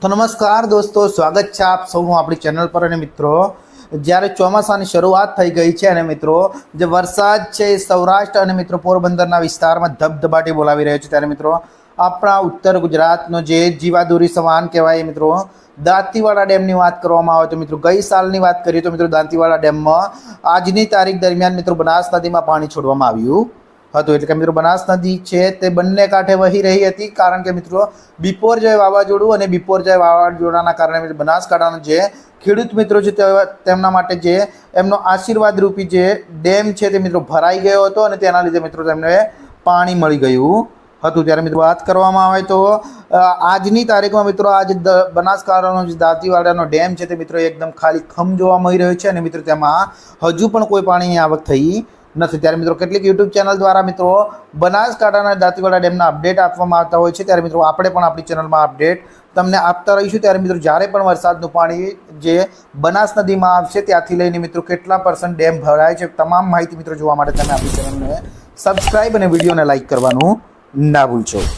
तो नमस्कार दोस्तों, स्वागत है आप सौ अपनी चैनल पर। अने मित्रों, જ્યારે ચોમાસાની શરૂઆત થઈ ગઈ છે અને મિત્રો જે વરસાદ છે સૌરાષ્ટ્ર અને મિત્રો પોરબંદરના વિસ્તારમાં ધબધબાટી બોલાવી રહ્યો છે, ત્યારે મિત્રો આપણા ઉત્તર ગુજરાતનો જે જીવાદોરી સમાન કહેવાય મિત્રો દાંતીવાડા ડેમની વાત કરવામાં આવે તો મિત્રો ગઈ સાલની વાત કરીએ તો મિત્રો દાંતીવાડા ડેમમાં આજની તારીખ દરમિયાન મિત્રો બનાસ નદીમાં પાણી છોડવામાં આવ્યું હતું। એટલે કે મિત્રો બનાસ નદી છે તે બંને કાંઠે વહી રહી હતી, કારણ કે મિત્રો બિપોરજય વાવાઝોડું અને બિપોરજય વાવાઝોડાના કારણે બનાસકાંઠાનો જે ખેડૂત મિત્રો છે તેમના માટે જે એમનો આશીર્વાદ રૂપી જે ડેમ છે તે મિત્રો ભરાઈ ગયો હતો અને તેના લીધે મિત્રો તેમને પાણી મળી ગયું હતું। ત્યારે મિત્રો વાત કરવામાં આવે તો આજની તારીખમાં મિત્રો આજ બનાસકાંઠાનો જે દાંતીવાડાનો ડેમ છે તે મિત્રો એકદમ ખાલી ખમ જોવા મળી રહ્યો છે અને મિત્રો તેમાં હજુ પણ કોઈ પાણીની આવક થઈ નથી। ત્યારે મિત્રો કેટલીક યુટ્યુબ ચેનલ દ્વારા મિત્રો બનાસકાંઠાના દાંતીવાડા ડેમના અપડેટ આપવામાં આવતા હોય છે, ત્યારે મિત્રો આપણે પણ આપણી ચેનલમાં અપડેટ તમને આપતા રહીશું। ત્યારે મિત્રો જ્યારે પણ વરસાદનું પાણી જે બનાસ નદીમાં આવશે ત્યાંથી લઈને મિત્રો કેટલા % ડેમ ભરાય છે તમામ માહિતી મિત્રો જોવા માટે તમે આપણી ચેનલને સબસ્ક્રાઈબ અને વિડીયોને લાઈક કરવાનું ના ભૂલશો।